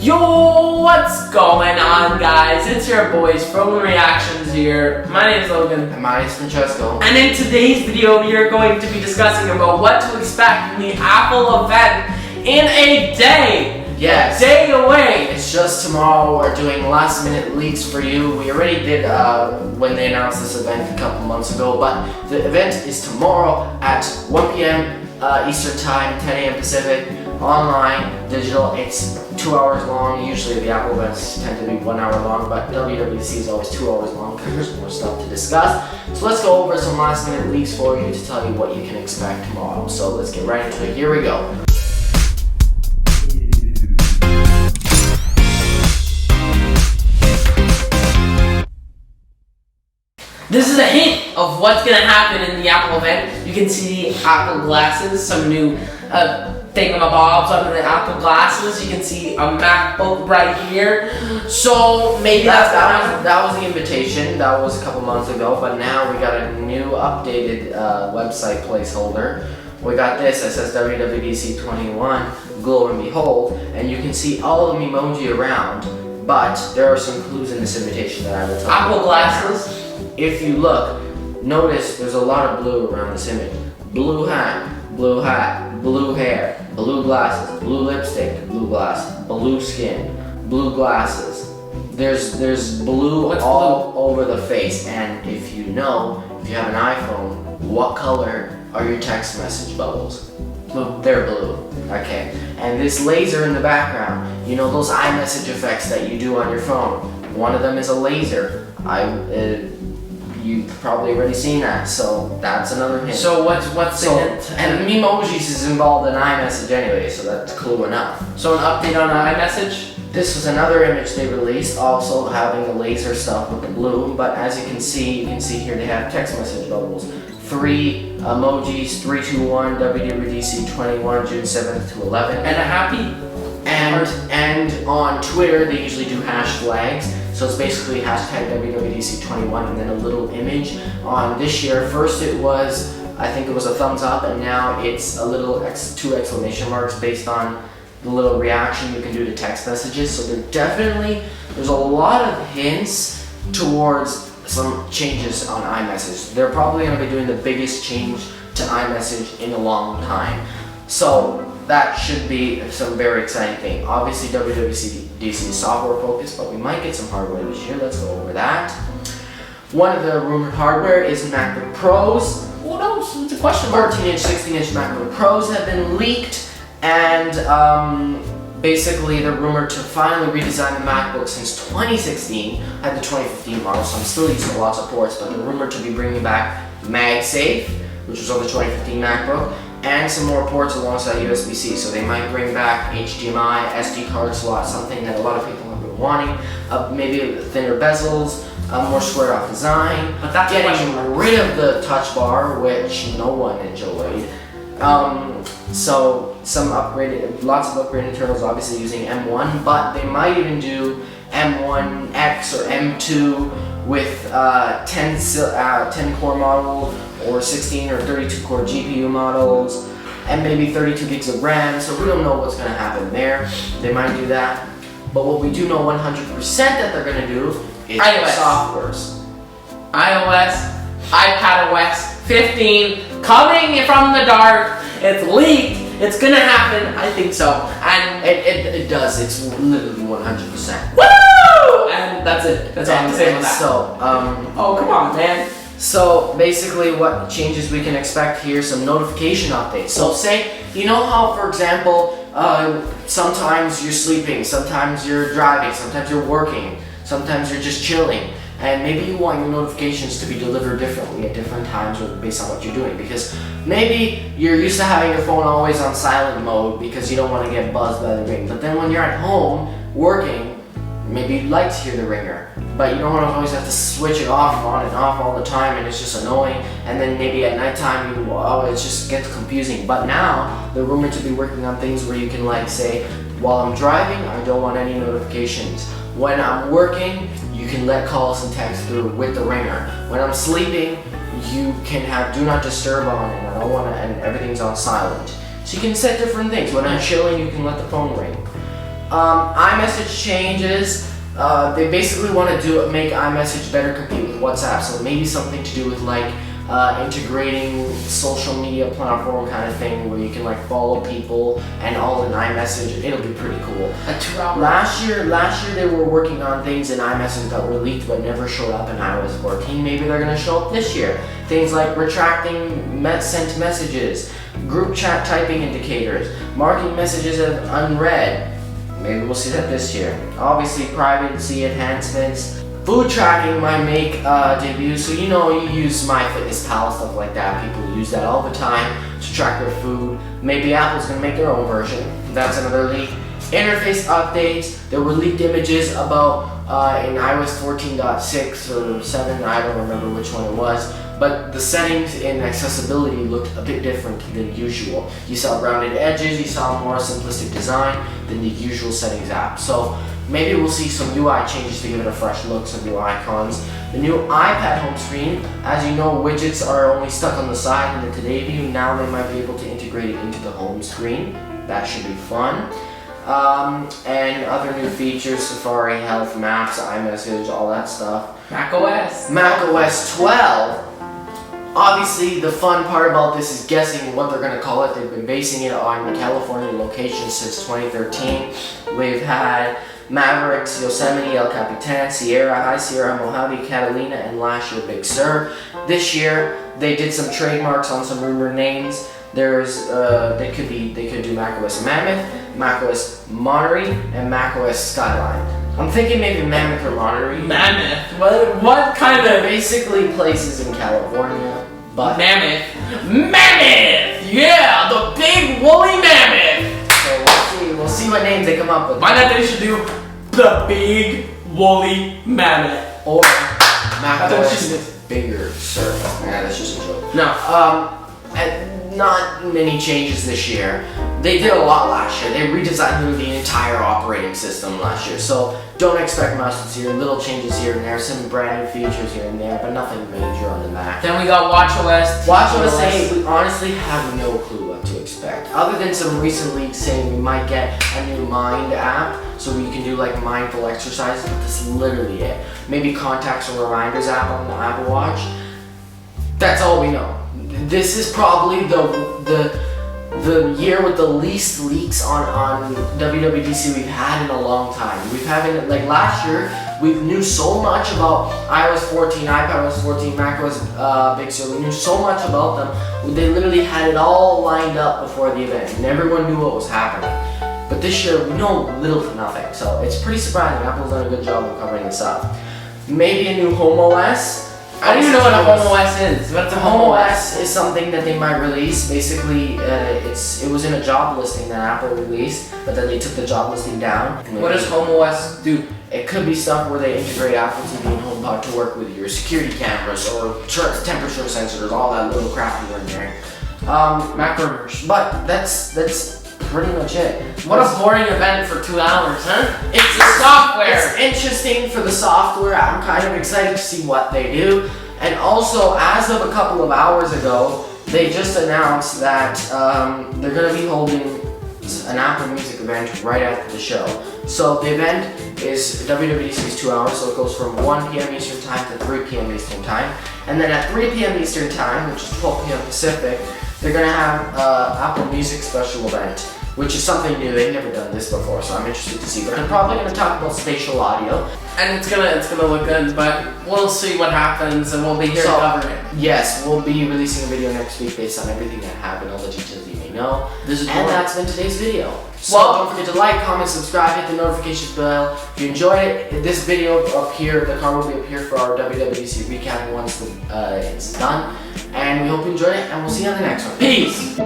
Yo, what's going on, guys? It's your boys from Reactions here. My name is Logan. And my name is Francesco. And in today's video, we are going to be discussing about what to expect from the Apple event in a day. Yes. A day away. It's just tomorrow. We're doing last minute leaks for you. We already did when they announced this event a couple months ago, but the event is tomorrow at 1 p.m. Eastern Time, 10 a.m. Pacific, online, digital. It's 2 hours long. Usually the Apple events tend to be 1 hour long, but WWDC is always 2 hours long because there's more stuff to discuss. So let's go over some last minute leaks for you to tell you what you can expect tomorrow. So let's get right into it. Here we go. This is a hint of what's going to happen in the Apple event. You can see the Apple glasses, some new thingamabobs under the Apple glasses. You can see a Macbook right here. So maybe that was the invitation. That was a couple months ago, but now we got a new updated website placeholder. We got this that says WWDC21, Glow and Behold, and you can see all of the emoji around, but there are some clues in this invitation that I will tell you. Apple glasses. If you look, notice there's a lot of blue around this image. Blue hat, blue hair, blue glasses, blue lipstick, blue glass, blue skin, blue glasses. There's blue all over the face, and if you have an iPhone, what color are your text message bubbles? Blue. They're blue. Okay. And this laser in the background, you know those iMessage effects that you do on your phone. One of them is a laser. You've probably already seen that, so that's another hint. So what's the hint? And Memojis is involved in iMessage anyway, so that's clue enough. So an update on iMessage? This was another image they released, also having the laser stuff with the blue, but as you can see here they have text message bubbles. 3 emojis, 321, WWDC21, June 7th to 11th. And a happy? And on Twitter, they usually do hash flags. So it's basically hashtag WWDC21 and then a little image. On this year, first it was, I think it was a thumbs up, and now it's a little 2 exclamation marks based on the little reaction you can do to text messages. So there's a lot of hints towards some changes on iMessage. They're probably going to be doing the biggest change to iMessage in a long time. So that should be some very exciting thing. Obviously WWDC is software focused, but we might get some hardware this year. Let's go over that. One of the rumored hardware is Macbook Pros. Who knows? It's a question mark. 14-inch, 16-inch Macbook Pros have been leaked, and basically they're rumored to finally redesign the MacBook since 2016. I had the 2015 model, so I'm still using lots of ports, but they're rumored to be bringing back MagSafe, which was on the 2015 MacBook, and some more ports alongside USB-C. So they might bring back HDMI, SD card slot, something that a lot of people have been wanting. Maybe thinner bezels, more squared off design. But that's getting rid of the touch bar, which no one enjoyed. So lots of upgraded internals, obviously using M1, but they might even do M1X or M2 with 10 core model, or 16 or 32 core GPU models, and maybe 32 gigs of RAM. So we don't know what's going to happen there. They might do that, but what we do know 100% that they're going to do is softwares. iOS, iPadOS 15 coming from the dark. It's leaked. It's gonna happen. I think so. And it does. It's literally 100%. Woo! And that's it. That's all I'm saying about that. So oh, come on, man. So basically what changes we can expect here, some notification updates. So say, you know how, for example, sometimes you're sleeping, sometimes you're driving, sometimes you're working, sometimes you're just chilling, and maybe you want your notifications to be delivered differently at different times or based on what you're doing, because maybe you're used to having your phone always on silent mode because you don't want to get buzzed by the ring. But then when you're at home working, maybe you'd like to hear the ringer, but you don't want to always have to switch it off, on and off all the time, and it's just annoying. And then maybe at nighttime it just gets confusing. But now they're rumored to be working on things where you can say, while I'm driving, I don't want any notifications. When I'm working, you can let calls and texts through with the ringer. When I'm sleeping, you can have do not disturb on, and I don't want to, and everything's on silent. So you can set different things. When I'm chilling, you can let the phone ring. iMessage Changes. They basically want to make iMessage better compete with WhatsApp, so maybe something to do with like integrating social media platform kind of thing where you can like follow people and all in iMessage. It'll be pretty cool. Last year they were working on things in iMessage that were leaked but never showed up in iOS 14. Maybe they're gonna show up this year. Things like retracting sent messages, group chat typing indicators, marking messages as unread. Maybe we'll see that this year. Obviously, privacy enhancements. Food tracking might make debut. So you know, you use MyFitnessPal, stuff like that. People use that all the time to track their food. Maybe Apple's gonna make their own version. That's another leak. Interface updates. There were leaked images about in iOS 14.6 or 7. I don't remember which one it was. But the settings in accessibility looked a bit different than usual. You saw rounded edges, you saw more simplistic design than the usual settings app. So maybe we'll see some UI changes to give it a fresh look, some new icons. The new iPad home screen, as you know, widgets are only stuck on the side in the Today view. Now they might be able to integrate it into the home screen. That should be fun. And other new features, Safari, Health, Maps, iMessage, all that stuff. macOS 12. Obviously, the fun part about this is guessing what they're going to call it. They've been basing it on California locations since 2013. We've had Mavericks, Yosemite, El Capitan, Sierra, High Sierra, Mojave, Catalina, and last year Big Sur. This year, they did some trademarks on some rumored names. There's they could do macOS Mammoth, macOS Monterey, and macOS Skyline. I'm thinking maybe Mammoth or Monterey. Mammoth? What kind of... Basically places in California, but... Mammoth! Yeah! The big woolly mammoth! So we'll see what names they come up with. Why not they should do the big woolly mammoth? Or macOS Bigger Sur. Nah, that's just a joke. No. Not many changes this year. They did a lot last year. They redesigned the entire operating system last year. So don't expect much this year. Little changes here and there, some brand new features here and there, but nothing major on the Mac. Then we got WatchOS. WatchOS 8, we honestly have no clue what to expect. Other than some recent leaks saying we might get a new Mind app, so you can do like mindful exercises, but that's literally it. Maybe contacts or reminders app on the Apple Watch. That's all we know. This is probably the year with the least leaks on WWDC we've had in a long time. We've had, like last year, we knew so much about iOS 14, iPadOS 14, macOS Big Sur. We knew so much about them. They literally had it all lined up before the event, and everyone knew what was happening. But this year, we know little to nothing, so it's pretty surprising. Apple's done a good job of covering this up. Maybe a new Home OS. I don't even know what a Home OS is. What's a Home OS is something that they might release. Basically, it was in a job listing that Apple released, but then they took the job listing down. What does Home OS do? It could be stuff where they integrate Apple TV and HomePod to work with your security cameras or temperature sensors, all that little crap you in there. Macroverse. But that's pretty much it. What a boring event for 2 hours, huh? It's the software. It's interesting for the software. I'm kind of excited to see what they do. And also, as of a couple of hours ago, they just announced that they're going to be holding an Apple Music event right after the show. So the event is WWDC is 2 hours, so it goes from 1 p.m. Eastern Time to 3 p.m. Eastern Time. And then at 3 p.m. Eastern Time, which is 12 p.m. Pacific, they're going to have Apple Music special event, which is something new. They've never done this before, so I'm interested to see. But I'm probably going to talk about spatial audio. And it's gonna look good, but we'll see what happens, and we'll be here to cover it. Yes, we'll be releasing a video next week based on everything that happened, all the details you may know. And that's been today's video. So don't forget to like, comment, subscribe, hit the notifications bell. If you enjoyed it, this video up here, the card will be up here for our WWDC recap once it's done. And we hope you enjoyed it, and we'll see you on the next one. Peace!